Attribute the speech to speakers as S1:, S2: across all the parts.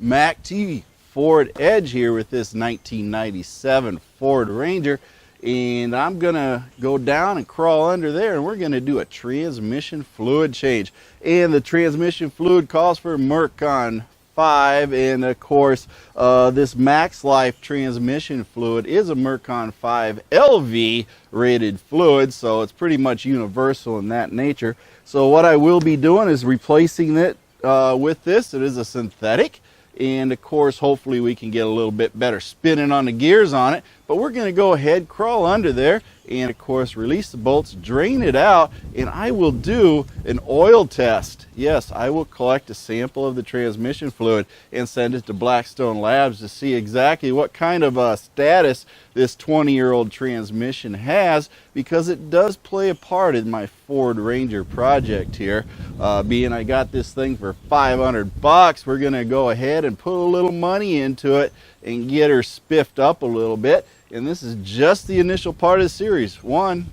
S1: MAC-T Ford Edge here with this 1997 Ford Ranger, and I'm gonna go down and crawl under there, and we're gonna do a transmission fluid change. And the transmission fluid calls for Mercon 5, and of course this Max Life transmission fluid is a Mercon 5 LV rated fluid, so it's pretty much universal in that nature. So what I will be doing is replacing it with this. It is a synthetic, and of course hopefully we can get a little bit better spinning on the gears on it. But we're going to go ahead, crawl under there, and of course release the bolts, drain it out, and I will do an oil test. Yes, I will collect a sample of the transmission fluid and send it to Blackstone Labs to see exactly what kind of status this 20-year-old transmission has, because it does play a part in my Ford Ranger project here. Being I got this thing for 500 bucks, we're going to go ahead and put a little money into it and get her spiffed up a little bit. And this is just the initial part of the series. One,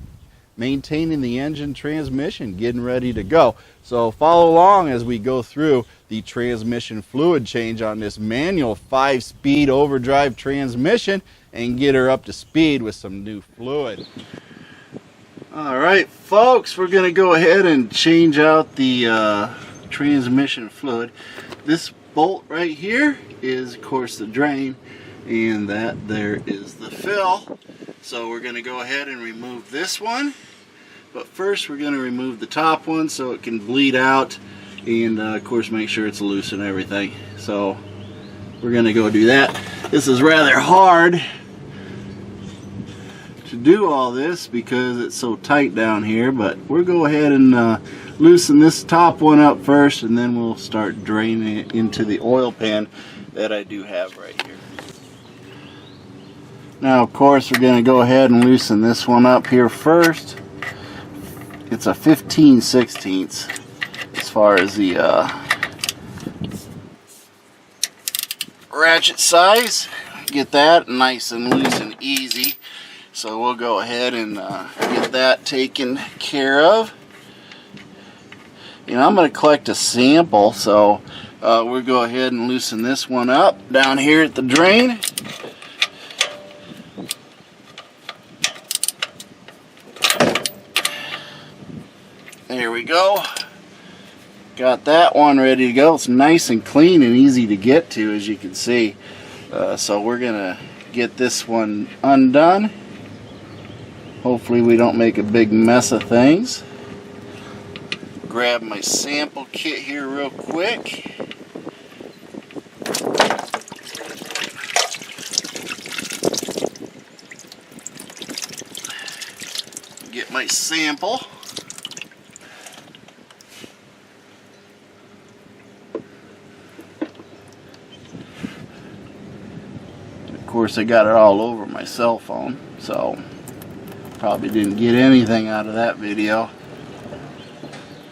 S1: maintaining the engine, transmission, getting ready to go. So follow along as we go through the transmission fluid change on this manual 5-speed overdrive transmission and get her up to speed with some new fluid. All right, folks, we're going to go ahead and change out the transmission fluid. This bolt right here is, of course, the drain, and that there is the fill. So we're going to go ahead and remove this one, but first we're going to remove the top one so it can bleed out, and of course make sure it's loose and everything. So we're going to go do that. This is rather hard to do all this because it's so tight down here, but we'll go ahead and loosen this top one up first, and then we'll start draining it into the oil pan that I do have right here. Now of course we're going to go ahead and loosen this one up here first. It's a 15/16 as far as the ratchet size. Get that nice and loose and easy. So we'll go ahead and get that taken care of. And I'm going to collect a sample, so we'll go ahead and loosen this one up down here at the drain. There we go. Got that one ready to go. It's nice and clean and easy to get to, as you can see. So we're going to get this one undone. Hopefully we don't make a big mess of things. Grab my sample kit here real quick. Get my sample. Of course I got it all over my cell phone, so probably didn't get anything out of that video.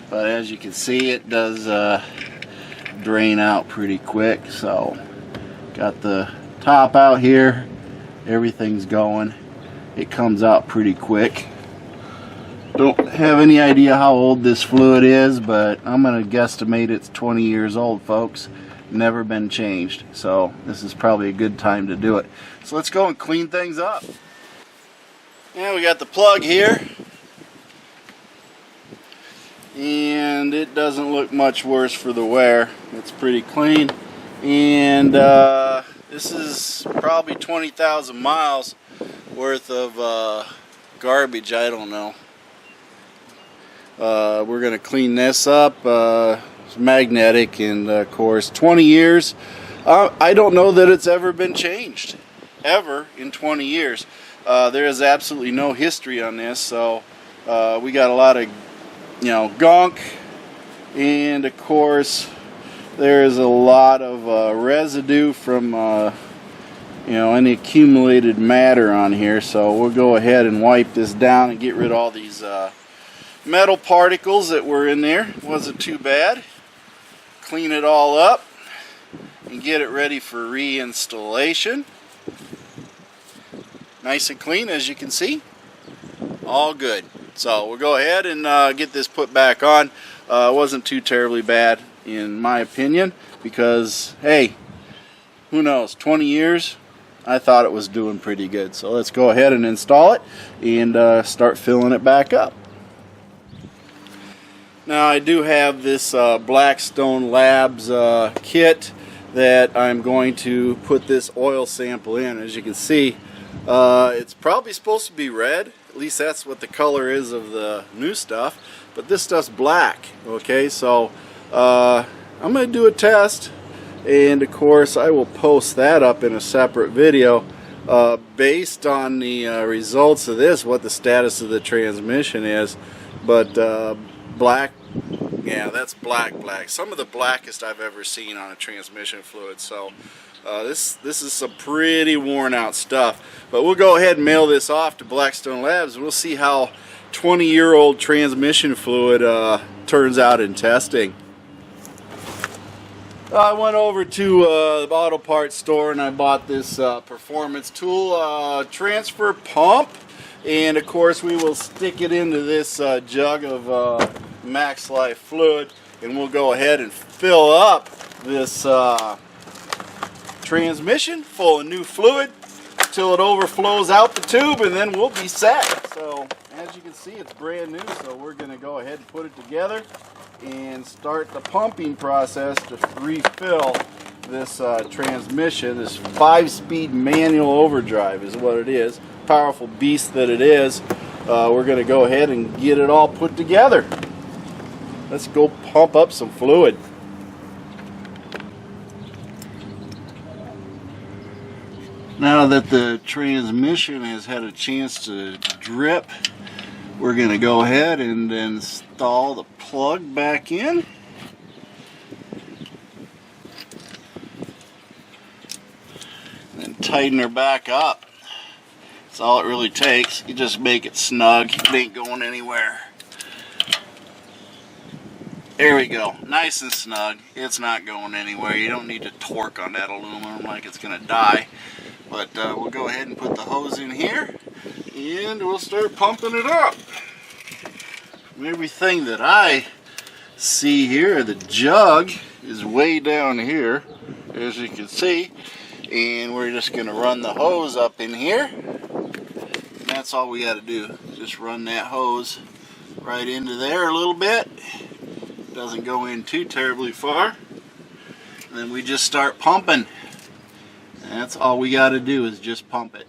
S1: But as you can see, it does drain out pretty quick. So got the top out here, everything's going. It comes out pretty quick. Don't have any idea how old this fluid is, but I'm gonna guesstimate it's 20 years old, folks. Never been changed, so this is probably a good time to do it. So let's go and clean things up. Yeah, we got the plug here, and it doesn't look much worse for the wear. It's pretty clean, and this is probably 20,000 miles worth of garbage. I don't know. We're going to clean this up. It's magnetic, and of course 20 years. I don't know that it's ever been changed, ever in 20 years. There is absolutely no history on this, so we got a lot of, gunk, and of course there is a lot of residue from any accumulated matter on here. So we'll go ahead and wipe this down and get rid of all these metal particles that were in there. Wasn't too bad. Clean it all up and get it ready for reinstallation. Nice and clean, as you can see. All good. So we'll go ahead and get this put back on. It wasn't too terribly bad in my opinion, because hey, who knows, 20 years, I thought it was doing pretty good. So let's go ahead and install it and start filling it back up. Now I do have this Blackstone Labs kit that I'm going to put this oil sample in. As you can see, it's probably supposed to be red. At least that's what the color is of the new stuff. But this stuff's black. Okay, so I'm going to do a test, and of course I will post that up in a separate video based on the results of this, what the status of the transmission is. But black, yeah, that's black. Some of the blackest I've ever seen on a transmission fluid. So this is some pretty worn out stuff. But we'll go ahead and mail this off to Blackstone Labs, and we'll see how 20-year-old transmission fluid turns out in testing. I went over to the auto parts store and I bought this performance tool transfer pump, and of course we will stick it into this jug of Max Life fluid, and we'll go ahead and fill up this transmission full of new fluid till it overflows out the tube, and then we'll be set. So as you can see, it's brand new, so we're going to go ahead and put it together and start the pumping process to refill this transmission. This 5-speed manual overdrive is what it is. Powerful beast that it is. We're going to go ahead and get it all put together. Let's go pump up some fluid. Now that the transmission has had a chance to drip, we're going to go ahead and install the plug back in. And then tighten her back up. That's all it really takes. You just make it snug. It ain't going anywhere. There we go. Nice and snug. It's not going anywhere. You don't need to torque on that aluminum like it's going to die. But we'll go ahead and put the hose in here, and we'll start pumping it up. Everything that I see here, the jug is way down here, as you can see, and we're just going to run the hose up in here. And that's all we got to do. Just run that hose right into there a little bit. Doesn't go in too terribly far. And then we just start pumping. And that's all we got to do is just pump it.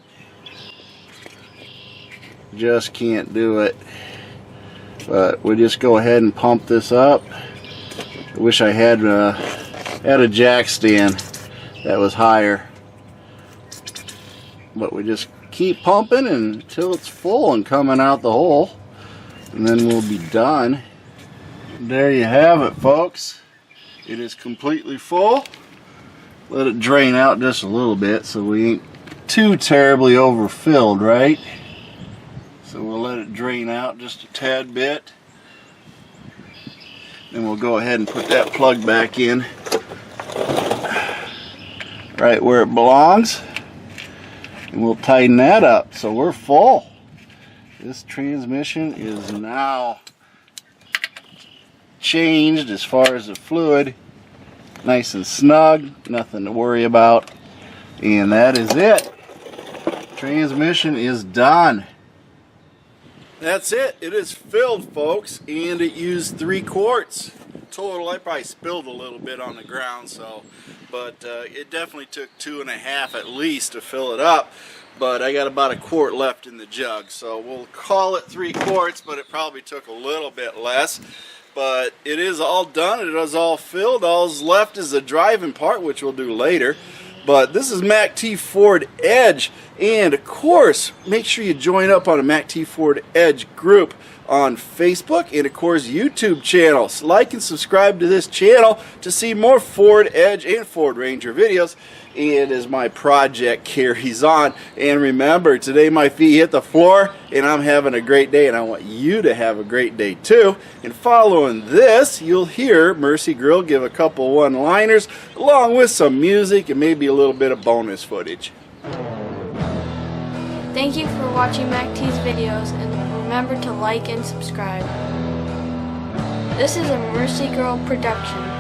S1: Just can't do it. But we just go ahead and pump this up. I wish I had a jack stand that was higher. But we just keep pumping until it's full and coming out the hole. And then we'll be done. There you have it, folks. It is completely full. Let it drain out just a little bit so we ain't too terribly overfilled, right? So we'll let it drain out just a tad bit. Then we'll go ahead and put that plug back in right where it belongs. And we'll tighten that up so we're full. This transmission is now changed as far as the fluid. Nice and snug, nothing to worry about. And that is it. Transmission is done. That's it. It is filled, folks, and it used 3 quarts total. I probably spilled a little bit on the ground, but it definitely took 2.5 at least to fill it up. But I got about a quart left in the jug, so we'll call it 3 quarts, but it probably took a little bit less. But it is all done. It is all filled. All's left is the driving part, which we'll do later. But this is MAC-T Ford Edge, and of course, make sure you join up on a MAC-T Ford Edge group on Facebook and of course YouTube channel. So like and subscribe to this channel to see more Ford Edge and Ford Ranger videos. And as my project carries on, and remember, today my feet hit the floor and I'm having a great day, and I want you to have a great day too. And following this, you'll hear Mercy Grill give a couple one-liners along with some music and maybe a little bit of bonus footage.
S2: Thank you for watching MAC-T's videos, and remember to like and subscribe. This is a Mercy Girl production.